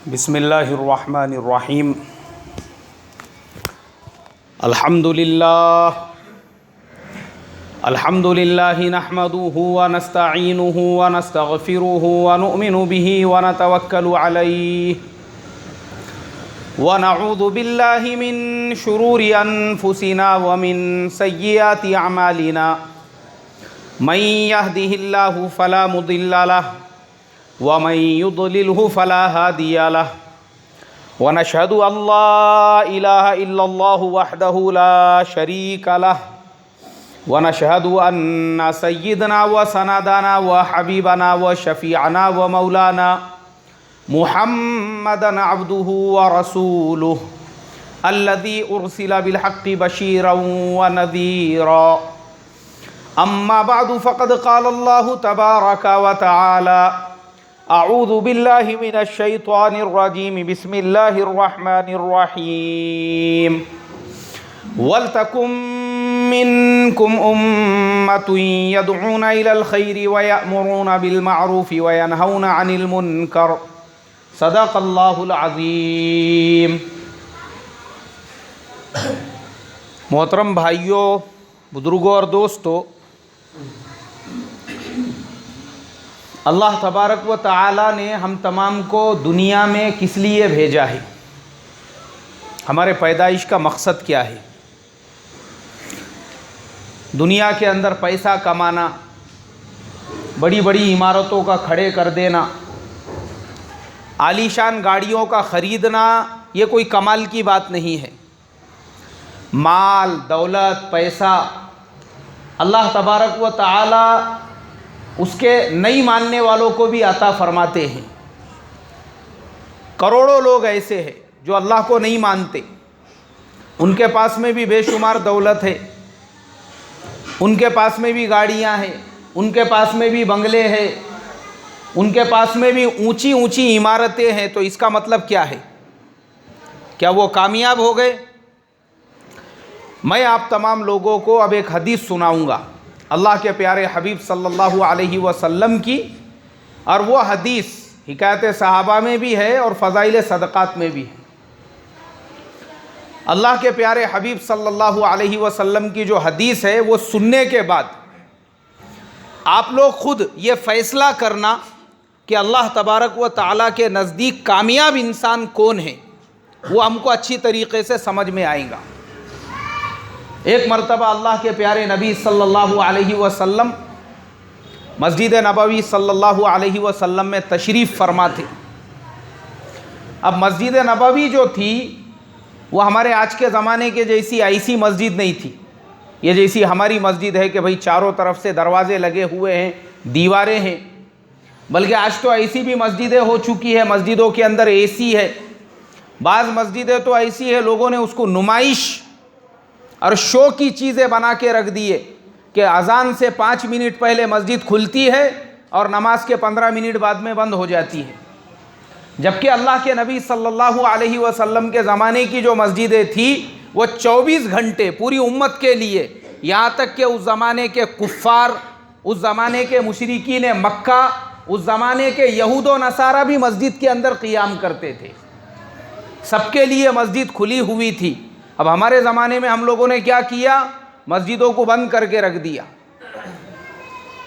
بسم اللہ الرحمن الرحیم الحمد للہ نحمده ونستعینه ونستغفره ونؤمن به ونتوکل علیہ ونعوذ باللہ من شرور انفسنا ومن سیئات اعمالنا من يهده الله فلا مضل له ومن يضلله فلا هادي له ونشهد أن لا إله إلا الله وحده لا شريك له ونشهد أن سيدنا وسندنا وحبيبنا وشفيعنا ومولانا محمدا عبده ورسوله الذي أرسل بالحق بشيرا ونذيرا أما بعد فقد قال الله تبارك وتعالى اعوذ باللہ من الشیطان الرجیم بسم اللہ الرحمن الرحیم وَلْتَكُن مِّنكُمْ أُمَّةٌ يَدْعُونَ إِلَى الْخَيْرِ وَيَأْمُرُونَ بِالْمَعْرُوفِ وَيَنْهَوْنَ عَنِ الْمُنكَرِ صدق اللہ العظیم۔ محترم بھائیوں، بزرگوں اور دوستوں، اللہ تبارک و تعالی نے ہم تمام کو دنیا میں کس لیے بھیجا ہے؟ ہمارے پیدائش کا مقصد کیا ہے؟ دنیا کے اندر پیسہ کمانا، بڑی بڑی عمارتوں کا کھڑے کر دینا، عالیشان گاڑیوں کا خریدنا، یہ کوئی کمال کی بات نہیں ہے۔ مال، دولت، پیسہ اللہ تبارک و تعالی اس کے نہیں ماننے والوں کو بھی عطا فرماتے ہیں۔ کروڑوں لوگ ایسے ہیں جو اللہ کو نہیں مانتے، ان کے پاس میں بھی بے شمار دولت ہے، ان کے پاس میں بھی گاڑیاں ہیں، ان کے پاس میں بھی بنگلے ہیں، ان کے پاس میں بھی اونچی اونچی عمارتیں ہیں، تو اس کا مطلب کیا ہے؟ کیا وہ کامیاب ہو گئے؟ میں آپ تمام لوگوں کو اب ایک حدیث سناؤں گا اللہ کے پیارے حبیب صلی اللہ علیہ وسلم کی، اور وہ حدیث حکایت صحابہ میں بھی ہے اور فضائل صدقات میں بھی ہے۔ اللہ کے پیارے حبیب صلی اللہ علیہ وسلم کی جو حدیث ہے وہ سننے کے بعد آپ لوگ خود یہ فیصلہ کرنا کہ اللہ تبارک و تعالیٰ کے نزدیک کامیاب انسان کون ہے، وہ ہم کو اچھی طریقے سے سمجھ میں آئے گا۔ ایک مرتبہ اللہ کے پیارے نبی صلی اللہ علیہ وسلم مسجد نبوی صلی اللہ علیہ وسلم میں تشریف فرما تھے۔ اب مسجد نبوی جو تھی وہ ہمارے آج کے زمانے کے جیسی ایسی مسجد نہیں تھی، یہ جیسی ہماری مسجد ہے کہ بھئی چاروں طرف سے دروازے لگے ہوئے ہیں، دیواریں ہیں، بلکہ آج تو ایسی بھی مسجدیں ہو چکی ہے، مسجدوں کے اندر اے سی ہے، بعض مسجدیں تو ایسی ہے لوگوں نے اس کو نمائش اور شو کی چیزیں بنا کے رکھ دیے کہ اذان سے 5 منٹ پہلے مسجد کھلتی ہے اور نماز کے 15 منٹ بعد میں بند ہو جاتی ہے، جبکہ اللہ کے نبی صلی اللہ علیہ وسلم کے زمانے کی جو مسجدیں تھیں وہ 24 گھنٹے پوری امت کے لیے، یہاں تک کہ اس زمانے کے کفار، اس زمانے کے مشرکین مکہ، اس زمانے کے یہود و نصارہ بھی مسجد کے اندر قیام کرتے تھے، سب کے لیے مسجد کھلی ہوئی تھی۔ اب ہمارے زمانے میں ہم لوگوں نے کیا کیا؟ مسجدوں کو بند کر کے رکھ دیا۔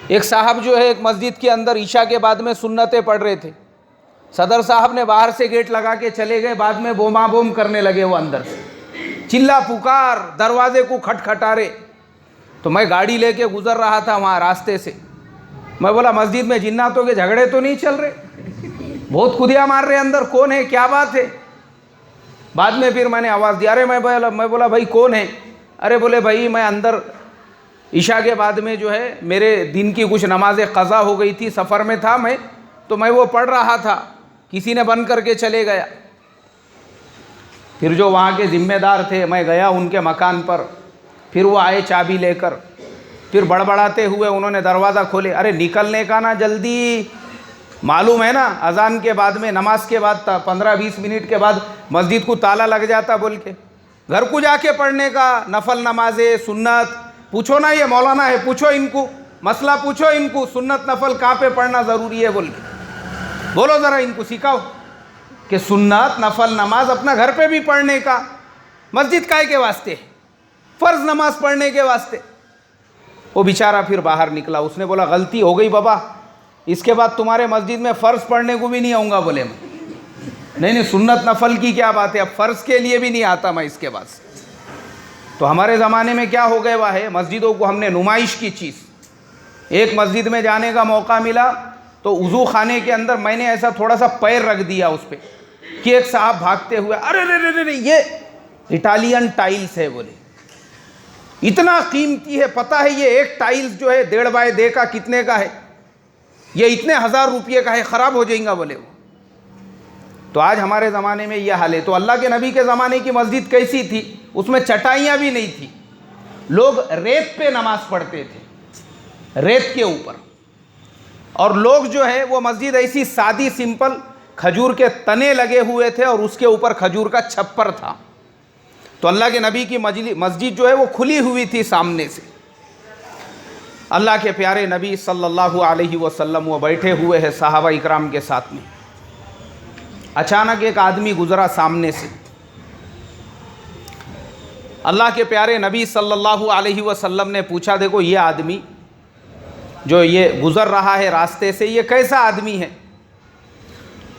ایک صاحب جو ہے ایک مسجد کے اندر عشاء کے بعد میں سنتیں پڑھ رہے تھے، صدر صاحب نے باہر سے گیٹ لگا کے چلے گئے، بعد میں بوما بوم کرنے لگے، وہ اندر سے چلا پکار دروازے کو کھٹکھٹارے۔ تو میں گاڑی لے کے گزر رہا تھا وہاں راستے سے، میں بولا مسجد میں جناتوں کے جھگڑے تو نہیں چل رہے؟ بہت خودیاں مار رہے اندر، کون ہے، کیا بات ہے؟ بعد میں پھر میں نے آواز دیا، ارے میں بولا بھائی کون ہے؟ ارے بولے بھائی میں اندر عشاء کے بعد میں جو ہے میرے دن کی کچھ نمازیں قضا ہو گئی تھی، سفر میں تھا میں، تو میں وہ پڑھ رہا تھا، کسی نے بند کر کے چلے گیا۔ پھر جو وہاں کے ذمہ دار تھے، میں گیا ان کے مکان پر، پھر وہ آئے چابی لے کر، پھر بڑبڑاتے ہوئے انہوں نے دروازہ کھولے، ارے نکلنے کا نا جلدی، معلوم ہے نا اذان کے بعد میں نماز کے بعد 15-20 منٹ کے بعد مسجد کو تالا لگ جاتا، بول کے گھر کو جا کے پڑھنے کا، نفل نمازیں سنت پوچھو نا، یہ مولانا ہے پوچھو ان کو، مسئلہ پوچھو ان کو، سنت نفل کہاں پہ پڑھنا ضروری ہے بول کے، بولو ذرا ان کو سکھاؤ کہ سنت نفل نماز اپنا گھر پہ بھی پڑھنے کا، مسجد کائے کے واسطے، فرض نماز پڑھنے کے واسطے۔ وہ بیچارہ پھر باہر نکلا، اس نے بولا غلطی ہو گئی بابا، اس کے بعد تمہارے مسجد میں فرض پڑھنے کو بھی نہیں آؤں گا۔ بولے نہیں سنت نفل کی کیا بات ہے، اب فرض کے لیے بھی نہیں آتا میں اس کے بعد۔ تو ہمارے زمانے میں کیا ہو گیا ہوا ہے، مسجدوں کو ہم نے نمائش کی چیز۔ ایک مسجد میں جانے کا موقع ملا تو وضو خانے کے اندر میں نے ایسا تھوڑا سا پیر رکھ دیا اس پہ کہ ایک صاحب بھاگتے ہوئے، ارے رے رے یہ اٹالین ٹائلز ہے، بولے اتنا قیمتی ہے، پتہ ہے یہ ایک ٹائلز جو ہے 1.5 بائی 1.5 کا کتنے کا ہے، یہ اتنے 1000 روپے کا ہے، خراب ہو جائیں گا بولے وہ۔ تو آج ہمارے زمانے میں یہ حال ہے۔ تو اللہ کے نبی کے زمانے کی مسجد کیسی تھی، اس میں چٹائیاں بھی نہیں تھی، لوگ ریت پہ نماز پڑھتے تھے، ریت کے اوپر، اور لوگ جو ہے وہ مسجد ایسی سادی سمپل، کھجور کے تنے لگے ہوئے تھے اور اس کے اوپر کھجور کا چھپر تھا۔ تو اللہ کے نبی کی مسجد جو ہے وہ کھلی ہوئی تھی سامنے سے۔ اللہ کے پیارے نبی صلی اللہ علیہ وسلم وہ بیٹھے ہوئے ہیں صحابہ اکرام کے ساتھ میں، اچانک ایک آدمی گزرا سامنے سے۔ اللہ کے پیارے نبی صلی اللہ علیہ وسلم نے پوچھا دیکھو یہ آدمی جو یہ گزر رہا ہے راستے سے، یہ کیسا آدمی ہے؟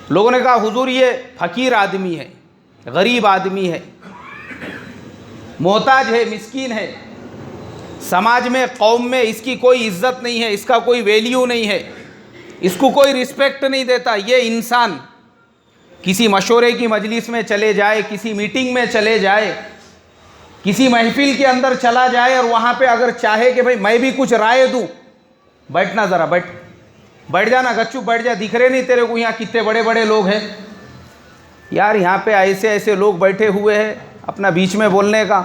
لوگوں نے کہا حضور یہ فقیر آدمی ہے، غریب آدمی ہے، محتاج ہے، مسکین ہے، سماج میں قوم میں اس کی کوئی عزت نہیں ہے، اس کا کوئی ویلیو نہیں ہے، اس کو کوئی رسپیکٹ نہیں دیتا۔ یہ انسان کسی مشورے کی مجلس میں چلے جائے، کسی میٹنگ میں چلے جائے، کسی محفل کے اندر چلا جائے اور وہاں پہ اگر چاہے کہ بھئی میں بھی کچھ رائے دوں، بیٹھنا ذرا بیٹھ جانا گچو، بیٹھ جا، دکھ رہے نہیں تیرے کو یہاں کتنے بڑے بڑے لوگ ہیں؟ یار یہاں پہ ایسے ایسے لوگ بیٹھے ہوئے ہیں، اپنا بیچ میں بولنے کا۔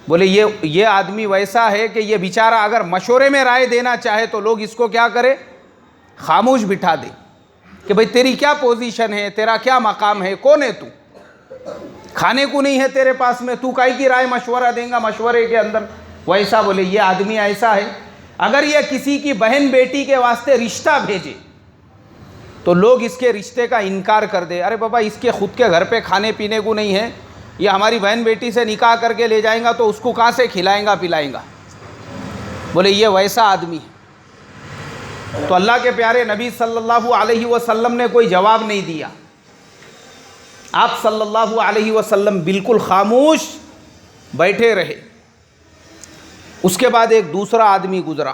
بولے یہ آدمی ویسا ہے کہ یہ بیچارہ اگر مشورے میں رائے دینا چاہے تو لوگ اس کو کیا کرے، خاموش بٹھا دے کہ بھئی تیری کیا پوزیشن ہے، تیرا کیا مقام ہے، کون ہے تو، کھانے کو نہیں ہے تیرے پاس میں، تو کائی کی رائے مشورہ دیں گا مشورے کے اندر؟ ویسا بولے یہ آدمی ایسا ہے، اگر یہ کسی کی بہن بیٹی کے واسطے رشتہ بھیجے تو لوگ اس کے رشتے کا انکار کر دے، ارے بابا اس کے خود کے گھر پہ کھانے پینے کو نہیں ہے، یہ ہماری بہن بیٹی سے نکاح کر کے لے جائیں گا تو اس کو کہاں سے کھلائیں گا پلائیں گا؟ بولے یہ ویسا آدمی ہے۔ تو اللہ کے پیارے نبی صلی اللہ علیہ وسلم نے کوئی جواب نہیں دیا، آپ صلی اللہ علیہ وسلم بالکل خاموش بیٹھے رہے۔ اس کے بعد ایک دوسرا آدمی گزرا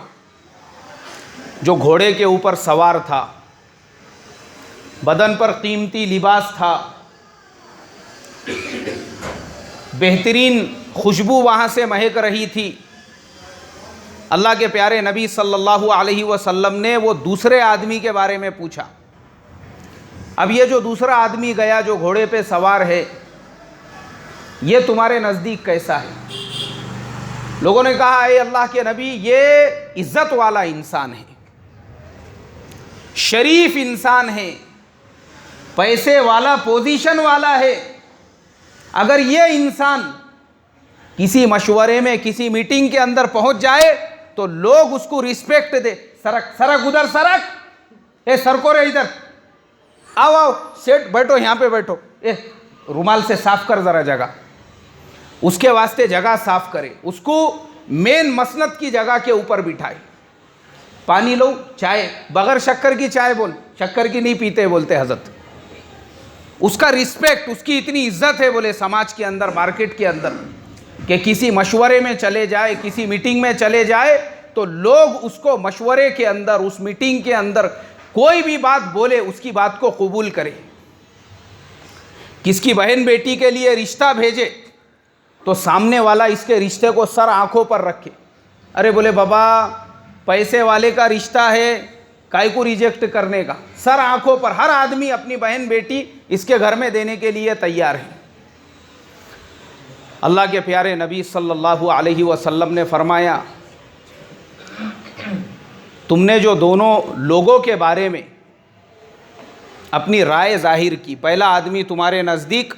جو گھوڑے کے اوپر سوار تھا، بدن پر قیمتی لباس تھا، بہترین خوشبو وہاں سے مہک رہی تھی۔ اللہ کے پیارے نبی صلی اللہ علیہ وسلم نے وہ دوسرے آدمی کے بارے میں پوچھا۔ اب یہ جو دوسرا آدمی گیا جو گھوڑے پہ سوار ہے، یہ تمہارے نزدیک کیسا ہے؟ لوگوں نے کہا اے اللہ کے نبی یہ عزت والا انسان ہے، شریف انسان ہے، پیسے والا، پوزیشن والا ہے، اگر یہ انسان کسی مشورے میں کسی میٹنگ کے اندر پہنچ جائے تو لوگ اس کو رسپیکٹ دے۔ سرک ادھر سرک، اے سرکو رے ادھر، آؤ سیٹ بیٹھو، یہاں پہ بیٹھو، رومال سے صاف کر ذرا جگہ، اس کے واسطے جگہ صاف کرے، اس کو مین مسند کی جگہ کے اوپر بٹھائے۔ پانی لو، چائے بغیر شکر کی چائے، بول شکر کی نہیں پیتے بولتے حضرت۔ اس کا رسپیکٹ، اس کی اتنی عزت ہے بولے سماج کے اندر، مارکیٹ کے اندر، کہ کسی مشورے میں چلے جائے، کسی میٹنگ میں چلے جائے تو لوگ اس کو مشورے کے اندر، اس میٹنگ کے اندر کوئی بھی بات بولے اس کی بات کو قبول کرے۔ کس کی بہن بیٹی کے لیے رشتہ بھیجے تو سامنے والا اس کے رشتے کو سر آنکھوں پر رکھے۔ ارے بولے بابا پیسے والے کا رشتہ ہے، کائے کو ریجیکٹ کرنے کا؟ سر آنکھوں پر ہر آدمی اپنی بہن بیٹی اس کے گھر میں دینے کے لیے تیار ہے۔ اللہ کے پیارے نبی صلی اللہ علیہ وسلم نے فرمایا تم نے جو دونوں لوگوں کے بارے میں اپنی رائے ظاہر کی، پہلا آدمی تمہارے نزدیک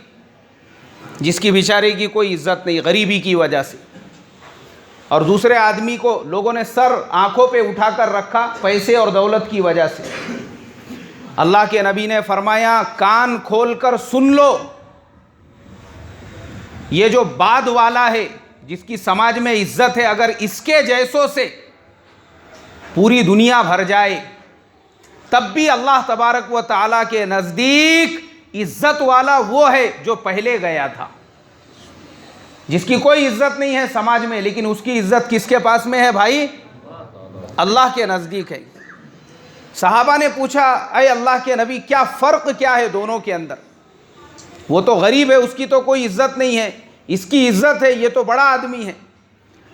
جس کی بیچارے کی کوئی عزت نہیں غریبی کی وجہ سے، اور دوسرے آدمی کو لوگوں نے سر آنکھوں پہ اٹھا کر رکھا پیسے اور دولت کی وجہ سے، اللہ کے نبی نے فرمایا کان کھول کر سن لو، یہ جو بعد والا ہے جس کی سماج میں عزت ہے، اگر اس کے جیسوں سے پوری دنیا بھر جائے تب بھی اللہ تبارک و تعالیٰ کے نزدیک عزت والا وہ ہے جو پہلے گیا تھا، جس کی کوئی عزت نہیں ہے سماج میں، لیکن اس کی عزت کس کے پاس میں ہے بھائی؟ اللہ کے نزدیک ہے۔ صحابہ نے پوچھا اے اللہ کے نبی کیا فرق کیا ہے دونوں کے اندر؟ وہ تو غریب ہے، اس کی تو کوئی عزت نہیں ہے، اس کی عزت ہے، یہ تو بڑا آدمی ہے۔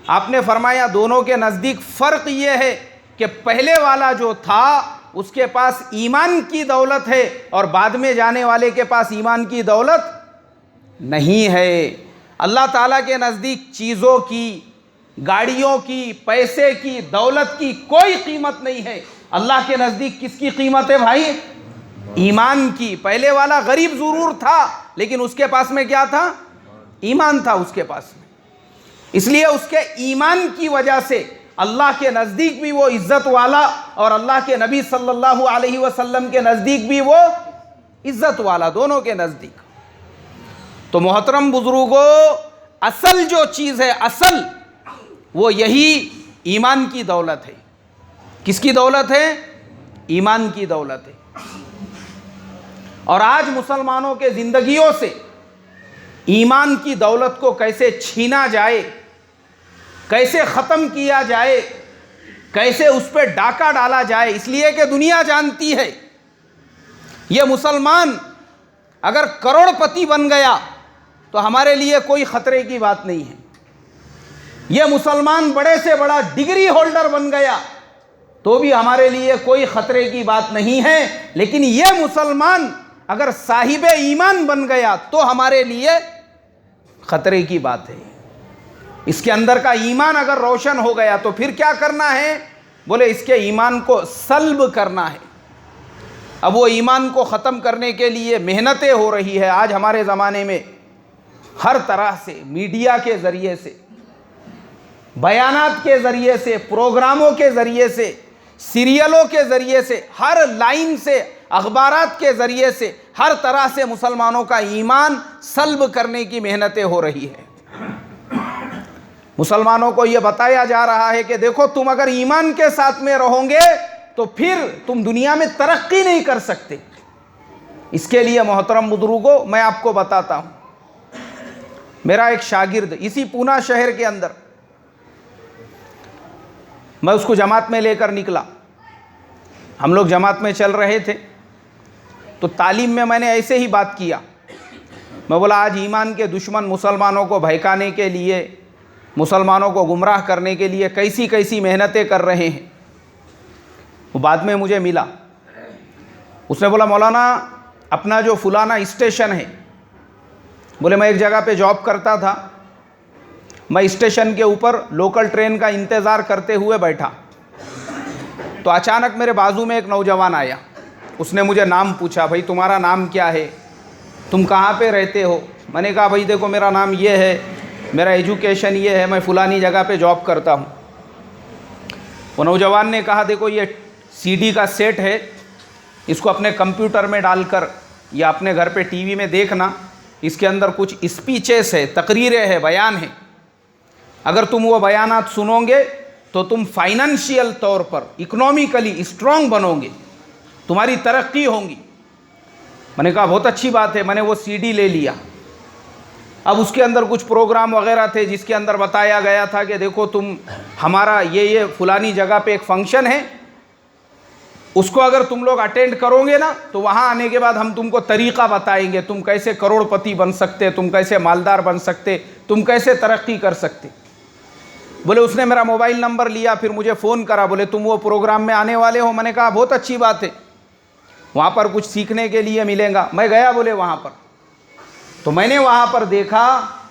آپ نے فرمایا دونوں کے نزدیک فرق یہ ہے کہ پہلے والا جو تھا اس کے پاس ایمان کی دولت ہے اور بعد میں جانے والے کے پاس ایمان کی دولت نہیں ہے۔ اللہ تعالیٰ کے نزدیک چیزوں کی، گاڑیوں کی، پیسے کی، دولت کی کوئی قیمت نہیں ہے۔ اللہ کے نزدیک کس کی قیمت ہے بھائی؟ ایمان کی۔ پہلے والا غریب ضرور تھا لیکن اس کے پاس میں کیا تھا؟ ایمان تھا اس کے پاس میں، اس لیے اس کے ایمان کی وجہ سے اللہ کے نزدیک بھی وہ عزت والا اور اللہ کے نبی صلی اللہ علیہ وسلم کے نزدیک بھی وہ عزت والا، دونوں کے نزدیک۔ تو محترم بزرگوں، اصل جو چیز ہے، اصل وہ یہی ایمان کی دولت ہے۔ کس کی دولت ہے؟ ایمان کی دولت ہے۔ اور آج مسلمانوں کے زندگیوں سے ایمان کی دولت کو کیسے چھینا جائے، کیسے ختم کیا جائے، کیسے اس پہ ڈاکہ ڈالا جائے، اس لیے کہ دنیا جانتی ہے یہ مسلمان اگر کروڑ پتی بن گیا تو ہمارے لیے کوئی خطرے کی بات نہیں ہے، یہ مسلمان بڑے سے بڑا ڈگری ہولڈر بن گیا تو بھی ہمارے لیے کوئی خطرے کی بات نہیں ہے، لیکن یہ مسلمان اگر صاحب ایمان بن گیا تو ہمارے لیے خطرے کی بات ہے۔ اس کے اندر کا ایمان اگر روشن ہو گیا تو پھر کیا کرنا ہے؟ بولے اس کے ایمان کو سلب کرنا ہے۔ اب وہ ایمان کو ختم کرنے کے لیے محنتیں ہو رہی ہے آج ہمارے زمانے میں، ہر طرح سے، میڈیا کے ذریعے سے، بیانات کے ذریعے سے، پروگراموں کے ذریعے سے، سیریلوں کے ذریعے سے، ہر لائن سے، اخبارات کے ذریعے سے، ہر طرح سے مسلمانوں کا ایمان سلب کرنے کی محنتیں ہو رہی ہے۔ مسلمانوں کو یہ بتایا جا رہا ہے کہ دیکھو تم اگر ایمان کے ساتھ میں رہو گے تو پھر تم دنیا میں ترقی نہیں کر سکتے۔ اس کے لیے محترم بزرگوں میں آپ کو بتاتا ہوں، میرا ایک شاگرد اسی پونا شہر کے اندر، میں اس کو جماعت میں لے کر نکلا، ہم لوگ جماعت میں چل رہے تھے تو تعلیم میں میں نے ایسے ہی بات کیا، میں بولا آج ایمان کے دشمن مسلمانوں کو بہکانے کے لیے، مسلمانوں کو گمراہ کرنے کے لیے کیسی کیسی محنتیں کر رہے ہیں۔ وہ بعد میں مجھے ملا، اس نے بولا مولانا اپنا جو فلانا اسٹیشن ہے، بولے میں ایک جگہ پہ جاب کرتا تھا، میں اسٹیشن کے اوپر لوکل ٹرین کا انتظار کرتے ہوئے بیٹھا تو اچانک میرے بازو میں ایک نوجوان آیا، اس نے مجھے نام پوچھا، بھائی تمہارا نام کیا ہے، تم کہاں پہ رہتے ہو؟ میں نے کہا بھائی دیکھو میرا نام یہ ہے، میرا ایجوکیشن یہ ہے، میں فلانی جگہ پہ جاب کرتا ہوں۔ وہ نوجوان نے کہا دیکھو یہ سی ڈی کا سیٹ ہے، اس کو اپنے کمپیوٹر میں ڈال کر یا اپنے گھر پہ ٹی وی میں دیکھنا، اس کے اندر کچھ اسپیچز ہے، تقریریں ہے، بیان ہے، اگر تم وہ بیانات سنو گے تو تم فائنینشیل طور پر اکنومیکلی اسٹرانگ بنو گے، تمہاری ترقی ہوگی۔ میں نے کہا بہت اچھی بات ہے، میں نے وہ سی ڈی لے لیا۔ اب اس کے اندر کچھ پروگرام وغیرہ تھے جس کے اندر بتایا گیا تھا کہ دیکھو تم ہمارا یہ فلانی جگہ پہ ایک فنکشن ہے، اس کو اگر تم لوگ اٹینڈ کرو گے نا تو وہاں آنے کے بعد ہم تم کو طریقہ بتائیں گے، تم کیسے کروڑ پتی بن سکتے، تم کیسے مالدار بن سکتے، تم کیسے ترقی کر سکتے۔ بولے اس نے میرا موبائل نمبر لیا، پھر مجھے فون کرا، بولے تم وہ پروگرام میں آنے والے ہو؟ میں نے کہا بہت اچھی بات ہے، وہاں پر کچھ سیکھنے کے لیے ملے گا۔ میں گیا بولے وہاں پر، تو میں نے وہاں پر دیکھا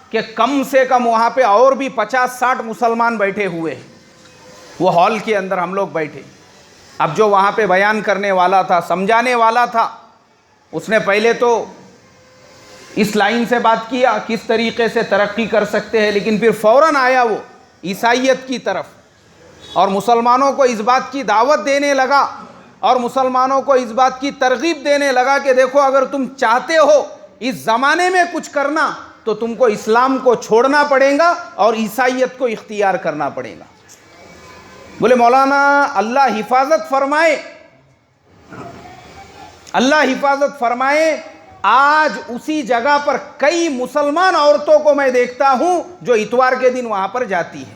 کہ کم سے کم وہاں پہ اور بھی 50-60 مسلمان بیٹھے ہوئے ہیں، وہ ہال کے اندر ہم لوگ بیٹھے۔ اب جو وہاں پہ بیان کرنے والا تھا، سمجھانے والا تھا، اس نے پہلے تو اس لائن سے بات کیا کس طریقے سے ترقی کر سکتے ہیں، لیکن پھر فوراً آیا وہ عیسائیت کی طرف اور مسلمانوں کو اس بات کی دعوت دینے لگا اور مسلمانوں کو اس بات کی ترغیب دینے لگا کہ دیکھو اگر تم چاہتے ہو اس زمانے میں کچھ کرنا تو تم کو اسلام کو چھوڑنا پڑے گا اور عیسائیت کو اختیار کرنا پڑے گا. بولے مولانا اللہ حفاظت فرمائے، اللہ حفاظت فرمائے، آج اسی جگہ پر کئی مسلمان عورتوں کو میں دیکھتا ہوں جو اتوار کے دن وہاں پر جاتی ہیں.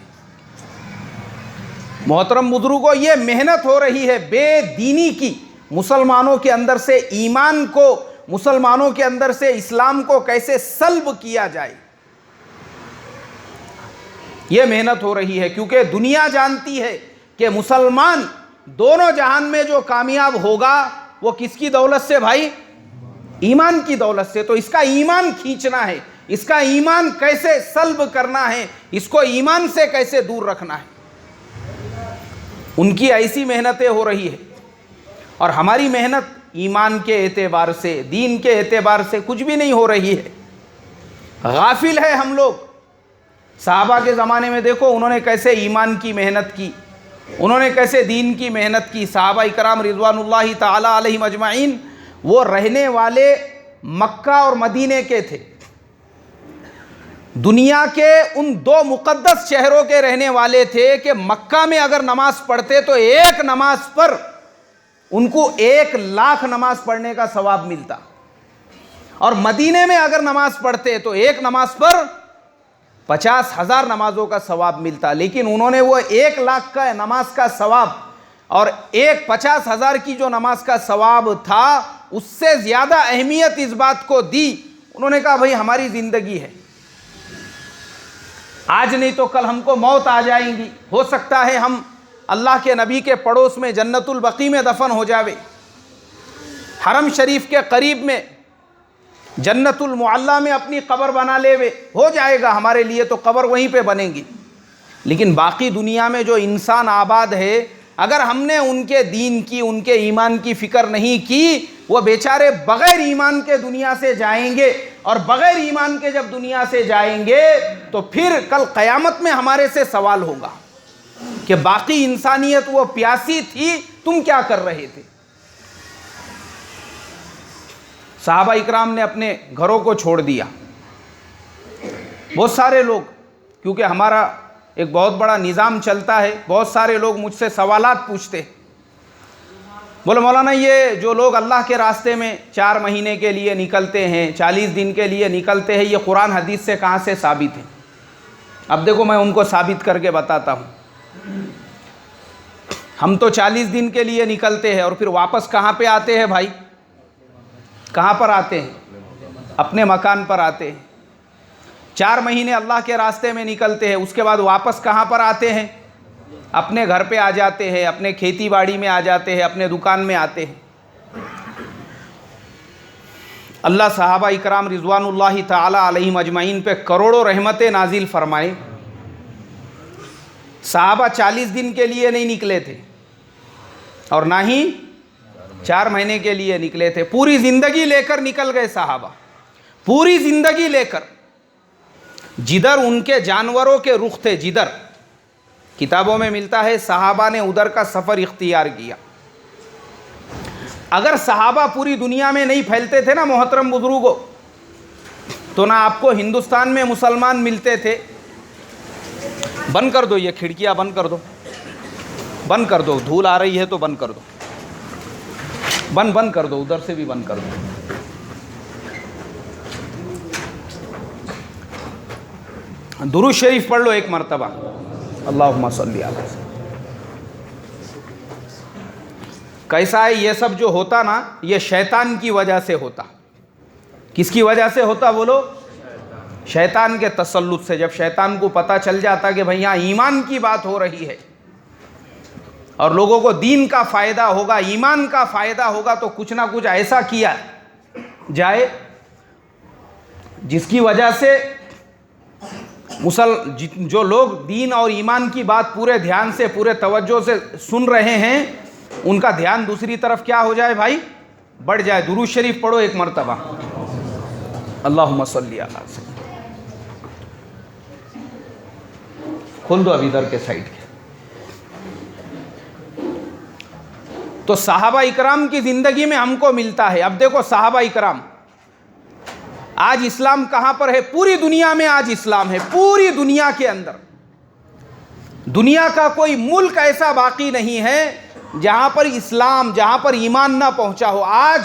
محترم بزرگوں، یہ محنت ہو رہی ہے بے دینی کی، مسلمانوں کے اندر سے ایمان کو، مسلمانوں کے اندر سے اسلام کو کیسے سلب کیا جائے، یہ محنت ہو رہی ہے. کیونکہ دنیا جانتی ہے کہ مسلمان دونوں جہان میں جو کامیاب ہوگا وہ کس کی دولت سے بھائی؟ ایمان کی دولت سے. تو اس کا ایمان کھینچنا ہے، اس کا ایمان کیسے سلب کرنا ہے، اس کو ایمان سے کیسے دور رکھنا ہے، ان کی ایسی محنتیں ہو رہی ہے. اور ہماری محنت ایمان کے اعتبار سے، دین کے اعتبار سے کچھ بھی نہیں ہو رہی ہے. غافل ہے ہم لوگ. صحابہ کے زمانے میں دیکھو انہوں نے کیسے ایمان کی محنت کی، انہوں نے کیسے دین کی محنت کی. صحابہ اکرام رضوان اللہ تعالی علیہم اجمعین وہ رہنے والے مکہ اور مدینے کے تھے. دنیا کے ان دو مقدس شہروں کے رہنے والے تھے کہ مکہ میں اگر نماز پڑھتے تو ایک نماز پر ان کو 1,00,000 نماز پڑھنے کا ثواب ملتا، اور مدینے میں اگر نماز پڑھتے تو ایک نماز پر 50,000 نمازوں کا ثواب ملتا. لیکن انہوں نے وہ 1,00,000 کا نماز کا ثواب اور 50,000 کی جو نماز کا ثواب تھا اس سے زیادہ اہمیت اس بات کو دی. انہوں نے کہا بھائی ہماری زندگی ہے، آج نہیں تو کل ہم کو موت آ جائیں گی، ہو سکتا ہے ہم اللہ کے نبی کے پڑوس میں جنت البقیع میں دفن ہو جاوے، حرم شریف کے قریب میں جنت المعلی میں اپنی قبر بنا لے وے، ہو جائے گا ہمارے لیے تو قبر وہیں پہ بنے گی. لیکن باقی دنیا میں جو انسان آباد ہے، اگر ہم نے ان کے دین کی، ان کے ایمان کی فکر نہیں کی، وہ بیچارے بغیر ایمان کے دنیا سے جائیں گے. اور بغیر ایمان کے جب دنیا سے جائیں گے تو پھر کل قیامت میں ہمارے سے سوال ہوگا کہ باقی انسانیت وہ پیاسی تھی، تم کیا کر رہے تھے. صحابہ اکرام نے اپنے گھروں کو چھوڑ دیا. بہت سارے لوگ، کیونکہ ہمارا ایک بہت بڑا نظام چلتا ہے، بہت سارے لوگ مجھ سے سوالات پوچھتے، بولے مولانا یہ جو لوگ اللہ کے راستے میں 4 مہینے کے لیے نکلتے ہیں، 40 دن کے لیے نکلتے ہیں، یہ قرآن حدیث سے کہاں سے ثابت ہے؟ اب دیکھو میں ان کو ثابت کر کے بتاتا ہوں. ہم تو 40 دن کے لیے نکلتے ہیں اور پھر واپس کہاں پہ آتے ہیں بھائی؟ کہاں پر آتے ہیں؟ اپنے مکان پر آتے ہیں. 4 مہینے اللہ کے راستے میں نکلتے ہیں، اس کے بعد واپس کہاں پر آتے ہیں؟ اپنے گھر پہ آ جاتے ہیں، اپنے کھیتی باڑی میں آ جاتے ہیں، اپنے دکان میں آتے ہیں. اللہ صحابہ اکرام رضوان اللہ تعالی علیہم اجمعین پہ کروڑوں رحمتیں نازل فرمائے. صحابہ 40 دن کے لیے نہیں نکلے تھے اور نہ ہی 4 مہینے کے لیے نکلے تھے، پوری زندگی لے کر نکل گئے صحابہ، پوری زندگی لے کر. جدھر ان کے جانوروں کے رخ تھے، جدھر کتابوں میں ملتا ہے صحابہ نے ادھر کا سفر اختیار کیا. اگر صحابہ پوری دنیا میں نہیں پھیلتے تھے نا محترم بزرگوں، تو نہ آپ کو ہندوستان میں مسلمان ملتے تھے. بند کر دو یہ کھڑکیاں، بند کر دو، بند کر دو، دھول آ رہی ہے تو بند کر دو، بند کر دو، ادھر سے بھی بند کر دو. درود شریف پڑھ لو ایک مرتبہ، اللہم صلی علی وسلم. کیسا ہے یہ سب جو ہوتا نا، یہ شیطان کی وجہ سے ہوتا. کس کی وجہ سے ہوتا بولو؟ شیطان کے تسلط سے. جب شیطان کو پتہ چل جاتا کہ بھئی یہاں ایمان کی بات ہو رہی ہے اور لوگوں کو دین کا فائدہ ہوگا، ایمان کا فائدہ ہوگا، تو کچھ نہ کچھ ایسا کیا جائے جس کی وجہ سے جو لوگ دین اور ایمان کی بات پورے دھیان سے، پورے توجہ سے سن رہے ہیں، ان کا دھیان دوسری طرف کیا ہو جائے بھائی؟ بڑھ جائے. درود شریف پڑھو ایک مرتبہ، اللہم صلی علی وسلم. کھول دو اب ادھر کے سائڈ کے. تو صحابہ اکرام کی زندگی میں ہم کو ملتا ہے۔ اب دیکھو صحابہ اکرام، آج اسلام کہاں پر ہے؟ پوری دنیا میں آج اسلام ہے، پوری دنیا کے اندر۔ دنیا کا کوئی ملک ایسا باقی نہیں ہے جہاں پر اسلام، جہاں پر ایمان نہ پہنچا ہو۔ آج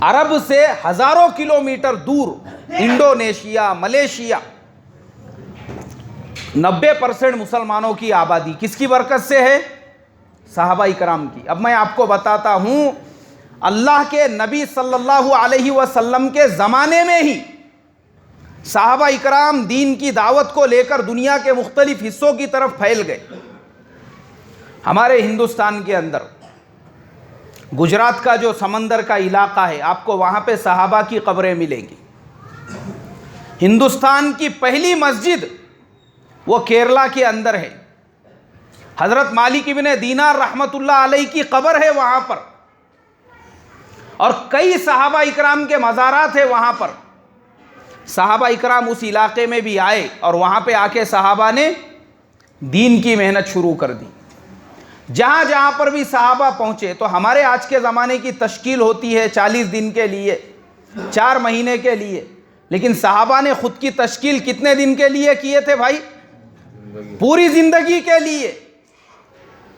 عرب سے ہزاروں کلومیٹر دور انڈونیشیا، ملیشیا، 90% مسلمانوں کی آبادی کس کی برکت سے ہے؟ صحابہ اکرام کی۔ اب میں آپ کو بتاتا ہوں، اللہ کے نبی صلی اللہ علیہ وسلم کے زمانے میں ہی صحابہ اکرام دین کی دعوت کو لے کر دنیا کے مختلف حصوں کی طرف پھیل گئے۔ ہمارے ہندوستان کے اندر گجرات کا جو سمندر کا علاقہ ہے، آپ کو وہاں پہ صحابہ کی قبریں ملیں گی۔ ہندوستان کی پہلی مسجد وہ کیرلا کے اندر ہے، حضرت مالک ابن دینار رحمت اللہ علیہ کی قبر ہے وہاں پر، اور کئی صحابہ اکرام کے مزارات ہیں وہاں پر۔ صحابہ اکرام اس علاقے میں بھی آئے اور وہاں پہ آ کے صحابہ نے دین کی محنت شروع کر دی۔ جہاں جہاں پر بھی صحابہ پہنچے، تو ہمارے آج کے زمانے کی تشکیل ہوتی ہے 40 دن کے لیے، 4 مہینے کے لیے، لیکن صحابہ نے خود کی تشکیل کتنے دن کے لیے کیے تھے بھائی؟ پوری زندگی کے لیے۔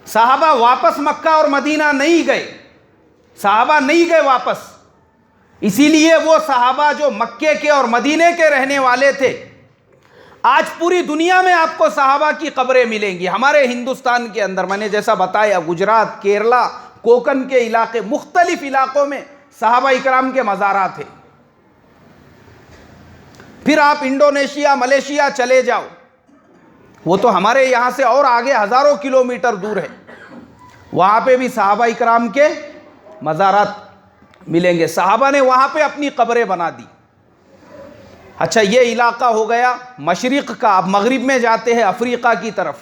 صحابہ واپس مکہ اور مدینہ نہیں گئے، صحابہ نہیں گئے واپس۔ اسی لیے وہ صحابہ جو مکے کے اور مدینے کے رہنے والے تھے، آج پوری دنیا میں آپ کو صحابہ کی قبریں ملیں گی۔ ہمارے ہندوستان کے اندر میں نے جیسا بتایا، گجرات، کیرلا، کوکن کے علاقے، مختلف علاقوں میں صحابہ اکرام کے مزارات ہیں۔ پھر آپ انڈونیشیا، ملیشیا چلے جاؤ، وہ تو ہمارے یہاں سے اور آگے ہزاروں کلومیٹر دور ہے، وہاں پہ بھی صحابہ اکرام کے مزارات ملیں گے۔ صحابہ نے وہاں پہ اپنی قبریں بنا دی۔ اچھا، یہ علاقہ ہو گیا مشرق کا۔ اب مغرب میں جاتے ہیں، افریقہ کی طرف۔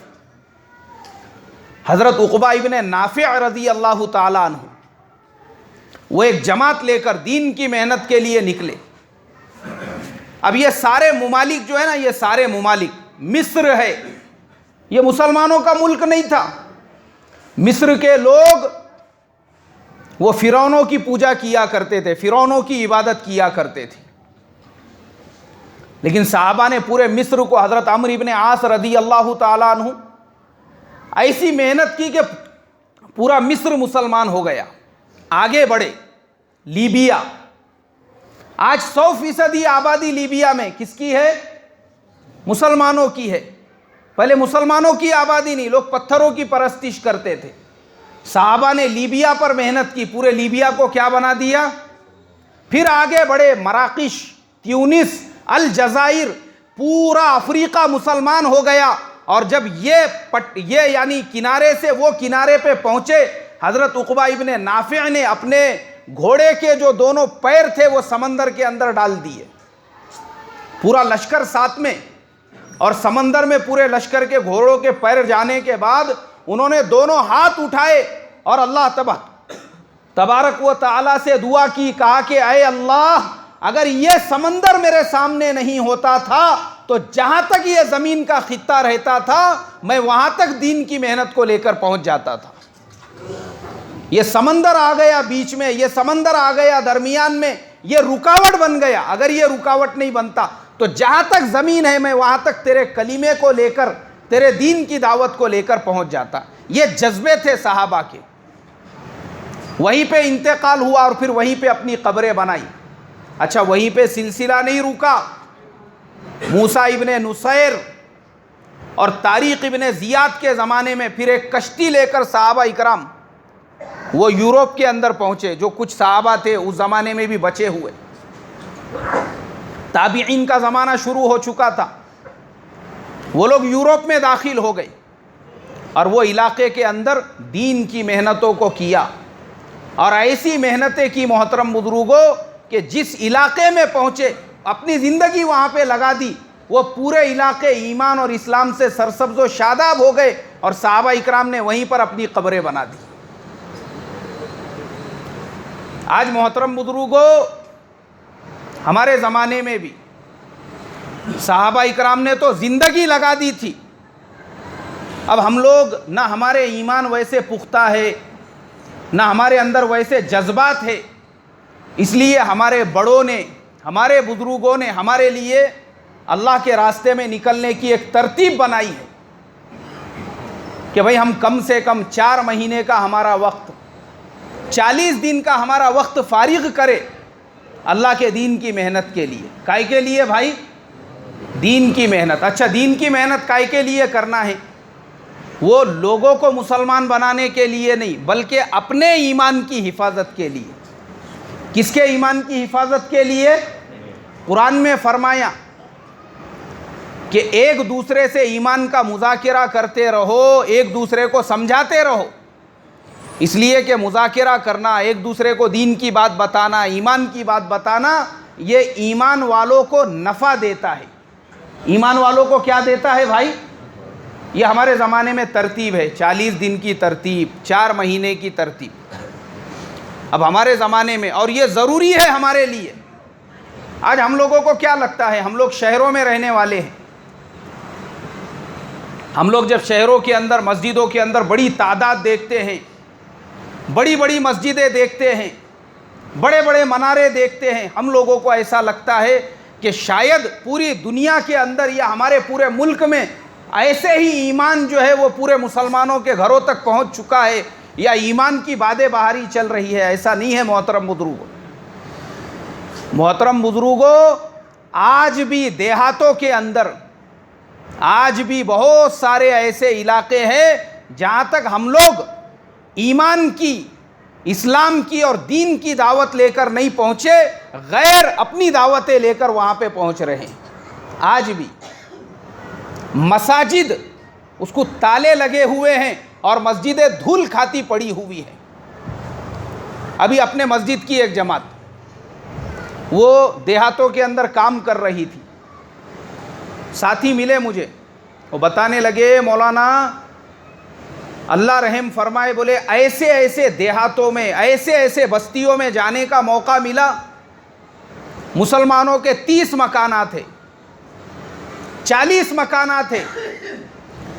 حضرت عقبہ ابن نافع رضی اللہ تعالیٰ عنہ، وہ ایک جماعت لے کر دین کی محنت کے لیے نکلے۔ اب یہ سارے ممالک جو ہے نا، یہ سارے ممالک، مصر ہے، یہ مسلمانوں کا ملک نہیں تھا۔ مصر کے لوگ وہ فرعونوں کی پوجا کیا کرتے تھے، فرعونوں کی عبادت کیا کرتے تھے، لیکن صحابہ نے پورے مصر کو، حضرت عمرو ابن عاص رضی اللہ تعالیٰ عنہ، ایسی محنت کی کہ پورا مصر مسلمان ہو گیا۔ آگے بڑھے لیبیا، آج 100% آبادی لیبیا میں کس کی ہے؟ مسلمانوں کی ہے۔ پہلے مسلمانوں کی آبادی نہیں، لوگ پتھروں کی پرستش کرتے تھے۔ صحابہ نے لیبیا پر محنت کی، پورے لیبیا کو کیا بنا دیا؟ پھر آگے بڑھے مراکش، تیونس، الجزائر، پورا افریقہ مسلمان ہو گیا۔ اور جب یہ یعنی کنارے سے وہ کنارے پہ پہنچے، حضرت عقبہ ابن نافع نے اپنے گھوڑے کے جو دونوں پیر تھے وہ سمندر کے اندر ڈال دیے، پورا لشکر ساتھ میں، اور سمندر میں پورے لشکر کے گھوڑوں کے پیر جانے کے بعد انہوں نے دونوں ہاتھ اٹھائے اور اللہ تبارک و تعالیٰ سے دعا کی، کہا کہ اے اللہ، اگر یہ سمندر میرے سامنے نہیں ہوتا تھا تو جہاں تک یہ زمین کا خطہ رہتا تھا میں وہاں تک دین کی محنت کو لے کر پہنچ جاتا تھا۔ یہ سمندر آ گیا بیچ میں، یہ سمندر آ گیا درمیان میں، یہ رکاوٹ بن گیا۔ اگر یہ رکاوٹ نہیں بنتا تو جہاں تک زمین ہے میں وہاں تک تیرے کلمے کو لے کر، تیرے دین کی دعوت کو لے کر پہنچ جاتا۔ یہ جذبے تھے صحابہ کے۔ وہیں پہ انتقال ہوا اور پھر وہیں پہ اپنی قبریں بنائی۔ اچھا، وہیں پہ سلسلہ نہیں رکا۔ موسیٰ ابن نصیر اور طارق ابن زیاد کے زمانے میں پھر ایک کشتی لے کر صحابہ اکرام وہ یورپ کے اندر پہنچے، جو کچھ صحابہ تھے اس زمانے میں بھی بچے ہوئے۔ تابعین کا زمانہ شروع ہو چکا تھا، وہ لوگ یورپ میں داخل ہو گئے اور وہ علاقے کے اندر دین کی محنتوں کو کیا، اور ایسی محنتیں کی محترم بزرگوں کہ جس علاقے میں پہنچے اپنی زندگی وہاں پہ لگا دی، وہ پورے علاقے ایمان اور اسلام سے سرسبز و شاداب ہو گئے، اور صحابہ اکرام نے وہیں پر اپنی قبریں بنا دی۔ آج محترم بزرگوں، ہمارے زمانے میں بھی صحابہ اکرام نے تو زندگی لگا دی تھی اب ہم لوگ نہ ہمارے ایمان ویسے پختہ ہے، نہ ہمارے اندر ویسے جذبات ہے، اس لیے ہمارے بڑوں نے، ہمارے بزرگوں نے ہمارے لیے اللہ کے راستے میں نکلنے کی ایک ترتیب بنائی ہے کہ بھئی ہم کم سے کم 4 مہینے کا ہمارا وقت، 40 دن کا ہمارا وقت فارغ کرے اللہ کے دین کی محنت کے لیے۔ کائے کے لیے بھائی؟ دین کی محنت۔ اچھا، دین کی محنت کائے کے لیے کرنا ہے؟ وہ لوگوں کو مسلمان بنانے کے لیے نہیں، بلکہ اپنے ایمان کی حفاظت کے لیے۔ کس کے ایمان کی حفاظت کے لیے؟ قرآن میں فرمایا کہ ایک دوسرے سے ایمان کا مذاکرہ کرتے رہو، ایک دوسرے کو سمجھاتے رہو۔ اس لیے کہ مذاکرہ کرنا، ایک دوسرے کو دین کی بات بتانا، ایمان کی بات بتانا، یہ ایمان والوں کو نفع دیتا ہے۔ ایمان والوں کو کیا دیتا ہے بھائی؟ یہ ہمارے زمانے میں ترتیب ہے، 40 دن کی ترتیب، 4 مہینے کی ترتیب۔ اب ہمارے زمانے میں، اور یہ ضروری ہے ہمارے لیے۔ آج ہم لوگوں کو کیا لگتا ہے؟ ہم لوگ شہروں میں رہنے والے ہیں، ہم لوگ جب شہروں کے اندر، مسجدوں کے اندر بڑی تعداد دیکھتے ہیں، بڑی بڑی مسجدیں دیکھتے ہیں، بڑے بڑے منارے دیکھتے ہیں، ہم لوگوں کو ایسا لگتا ہے کہ شاید پوری دنیا کے اندر یا ہمارے پورے ملک میں ایسے ہی ایمان جو ہے وہ پورے مسلمانوں کے گھروں تک پہنچ چکا ہے، یا ایمان کی بادیں بہاری چل رہی ہے۔ ایسا نہیں ہے محترم بزرگوں۔ محترم بزرگوں، آج بھی دیہاتوں کے اندر، آج بھی بہت سارے ایسے علاقے ہیں جہاں تک ہم لوگ ایمان کی، اسلام کی اور دین کی دعوت لے کر نہیں پہنچے، غیر اپنی دعوتیں لے کر وہاں پہ پہنچ رہے ہیں۔ آج بھی مساجد اس کو تالے لگے ہوئے ہیں اور مسجدیں دھول کھاتی پڑی ہوئی ہیں۔ ابھی اپنے مسجد کی ایک جماعت وہ دیہاتوں کے اندر کام کر رہی تھی، ساتھی ملے مجھے، وہ بتانے لگے مولانا اللہ رحم فرمائے، بولے ایسے ایسے دیہاتوں میں، ایسے ایسے بستیوں میں جانے کا موقع ملا، مسلمانوں کے 30 مکانات ہیں، 40 مکانات ہیں،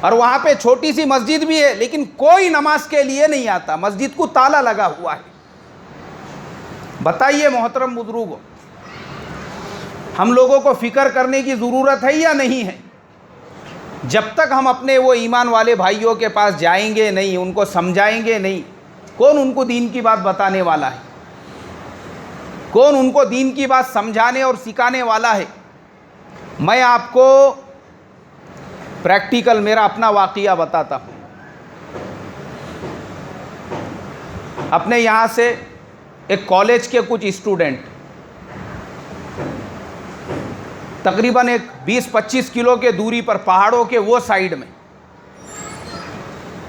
اور وہاں پہ چھوٹی سی مسجد بھی ہے، لیکن کوئی نماز کے لیے نہیں آتا، مسجد کو تالا لگا ہوا ہے۔ بتائیے محترم بزرگوں، ہم لوگوں کو فکر کرنے کی ضرورت ہے یا نہیں ہے؟ جب تک ہم اپنے وہ ایمان والے بھائیوں کے پاس جائیں گے نہیں، ان کو سمجھائیں گے نہیں، کون ان کو دین کی بات بتانے والا ہے؟ کون ان کو دین کی بات سمجھانے اور سکھانے والا ہے؟ میں آپ کو پریکٹیکل میرا اپنا واقعہ بتاتا ہوں۔ اپنے یہاں سے ایک کالج کے کچھ اسٹوڈنٹ تقریباً ایک 20-25 کلو کے دوری پر، پہاڑوں کے وہ سائیڈ میں،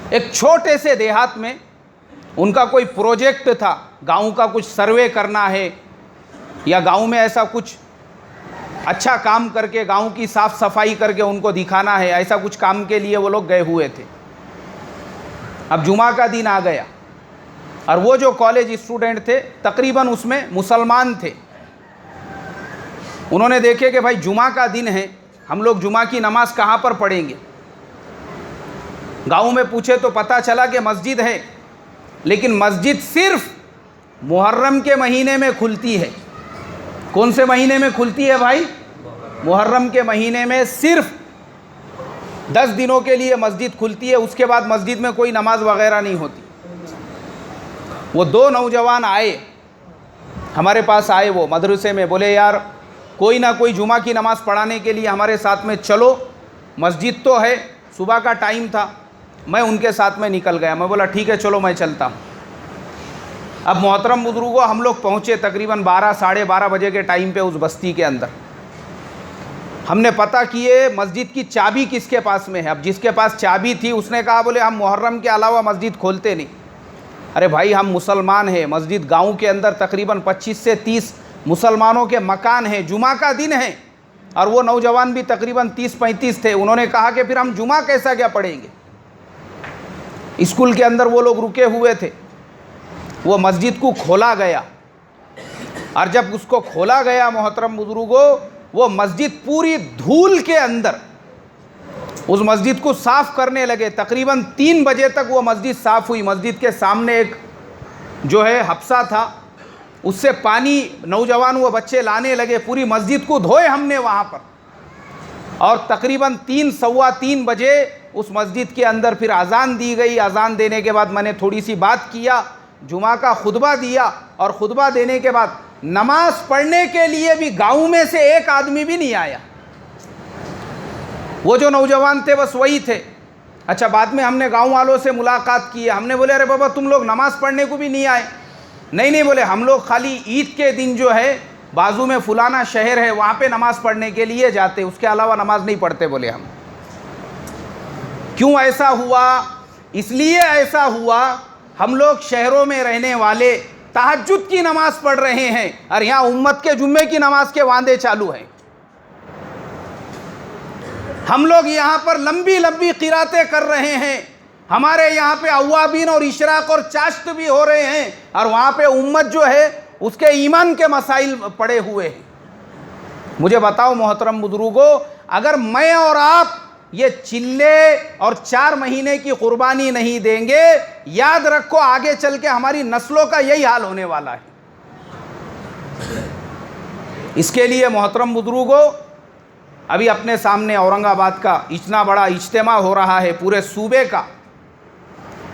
ایک چھوٹے سے دیہات میں ان کا کوئی پروجیکٹ تھا، گاؤں کا کچھ سروے کرنا ہے، یا گاؤں میں ایسا کچھ اچھا کام کر کے، گاؤں کی صاف صفائی کر کے ان کو دکھانا ہے، ایسا کچھ کام کے لیے وہ لوگ گئے ہوئے تھے۔ اب جمعہ کا دن آ گیا، اور وہ جو کالج اسٹوڈنٹ تھے تقریباً اس میں مسلمان تھے۔ انہوں نے دیکھے کہ بھائی جمعہ کا دن ہے، ہم لوگ جمعہ کی نماز کہاں پر پڑھیں گے؟ گاؤں میں پوچھے تو پتہ چلا کہ مسجد ہے، لیکن مسجد صرف محرم کے مہینے میں کھلتی ہے۔ کون سے مہینے میں کھلتی ہے بھائی؟ محرم کے مہینے میں صرف 10 دنوں کے لیے مسجد کھلتی ہے، اس کے بعد مسجد میں کوئی نماز وغیرہ نہیں ہوتی۔ وہ 2 نوجوان آئے ہمارے پاس، آئے وہ مدرسے میں، بولے یار کوئی نہ کوئی جمعہ کی نماز پڑھانے کے لیے ہمارے ساتھ میں چلو، مسجد تو ہے، صبح کا ٹائم تھا۔ میں ان کے ساتھ میں نکل گیا، میں بولا ٹھیک ہے چلو میں چلتا ہوں۔ اب محترم بزرگوں، ہم لوگ پہنچے تقریباً 12-12:30 بجے کے ٹائم پہ اس بستی کے اندر۔ ہم نے پتہ کیے مسجد کی چابی کس کے پاس میں ہے۔ اب جس کے پاس چابی تھی اس نے کہا بولے ہم محرم کے علاوہ مسجد کھولتے نہیں۔ ارے بھائی ہم مسلمان ہیں، مسجد گاؤں کے اندر تقریباً 25 سے 30 مسلمانوں کے مکان ہیں، جمعہ کا دن ہے، اور وہ نوجوان بھی تقریباً 30-35 تھے۔ انہوں نے کہا کہ پھر ہم جمعہ کیسا کیا پڑھیں گے؟ اسکول کے اندر وہ لوگ رکے ہوئے تھے۔ وہ مسجد کو کھولا گیا، اور جب اس کو کھولا گیا محترم بزرگوں، وہ مسجد پوری دھول کے اندر، اس مسجد کو صاف کرنے لگے. تقریباً 3 بجے تک وہ مسجد صاف ہوئی. مسجد کے سامنے ایک جو ہے حبسہ تھا, اس سے پانی نوجوان وہ بچے لانے لگے. پوری مسجد کو دھوئے ہم نے وہاں پر, اور تقریباً 3 بجے اس مسجد کے اندر پھر اذان دی گئی. اذان دینے کے بعد میں نے تھوڑی سی بات کیا, جمعہ کا خطبہ دیا, اور خطبہ دینے کے بعد نماز پڑھنے کے لیے بھی گاؤں میں سے ایک آدمی بھی نہیں آیا. وہ جو نوجوان تھے بس وہی تھے. اچھا, بعد میں ہم نے گاؤں والوں سے ملاقات کی. ہم نے بولے ارے بابا تم لوگ نماز پڑھنے کو بھی نہیں آئے؟ نہیں بولے, ہم لوگ خالی عید کے دن جو ہے بازو میں فلانا شہر ہے وہاں پہ نماز پڑھنے کے لیے جاتے, اس کے علاوہ نماز نہیں پڑھتے بولے ہم. کیوں ایسا ہوا؟ اس لیے ایسا ہوا ہم لوگ شہروں میں رہنے والے تہجد کی نماز پڑھ رہے ہیں, اور یہاں امت کے جمعے کی نماز کے واندے چالو ہیں. ہم لوگ یہاں پر لمبی لمبی قراتیں کر رہے ہیں. ہمارے یہاں پہ اوابین اور اشراق اور چاشت بھی ہو رہے ہیں, اور وہاں پہ امت جو ہے اس کے ایمان کے مسائل پڑے ہوئے ہیں. مجھے بتاؤ محترم بزرگوں, اگر میں اور آپ یہ چلے اور 4 مہینے کی قربانی نہیں دیں گے, یاد رکھو آگے چل کے ہماری نسلوں کا یہی حال ہونے والا ہے. اس کے لیے محترم بزرگوں, ابھی اپنے سامنے اورنگ آباد کا اتنا بڑا اجتماع ہو رہا ہے, پورے صوبے کا.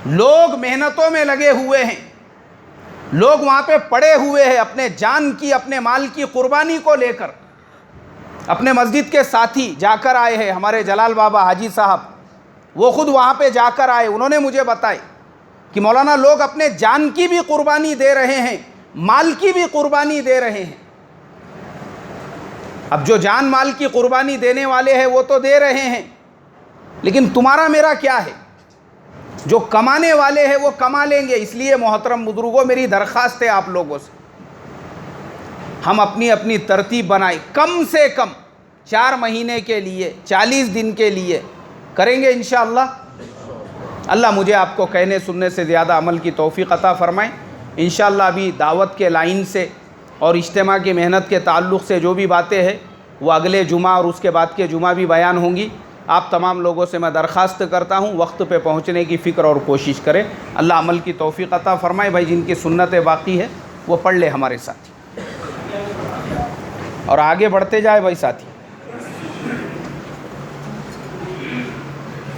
لوگ محنتوں میں لگے ہوئے ہیں, لوگ وہاں پہ پڑے ہوئے ہیں اپنے جان کی اپنے مال کی قربانی کو لے کر. اپنے مسجد کے ساتھی جا کر آئے ہیں, ہمارے جلال بابا حاجی صاحب, وہ خود وہاں پہ جا کر آئے. انہوں نے مجھے بتایا کہ مولانا لوگ اپنے جان کی بھی قربانی دے رہے ہیں, مال کی بھی قربانی دے رہے ہیں. اب جو جان مال کی قربانی دینے والے ہیں وہ تو دے رہے ہیں, لیکن تمہارا میرا کیا ہے؟ جو کمانے والے ہیں وہ کما لیں گے. اس لیے محترم بزرگوں, میری درخواست ہے آپ لوگوں سے, ہم اپنی اپنی ترتیب بنائیں. کم سے کم 4 مہینے کے لیے 40 دن کے لیے کریں گے انشاءاللہ. اللہ مجھے آپ کو کہنے سننے سے زیادہ عمل کی توفیق عطا فرمائے. انشاءاللہ ابھی دعوت کے لائن سے اور اجتماع کی محنت کے تعلق سے جو بھی باتیں ہیں وہ اگلے جمعہ اور اس کے بعد کے جمعہ بھی بیان ہوں گی. آپ تمام لوگوں سے میں درخواست کرتا ہوں وقت پہ پہنچنے کی فکر اور کوشش کریں. اللہ عمل کی توفیق عطا فرمائے. بھائی جن کی سنتیں باقی ہے وہ پڑھ لے ہمارے ساتھ, اور آگے بڑھتے جائے بھائی ساتھی.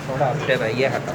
تھوڑا ہفتے رہیے ہٹا.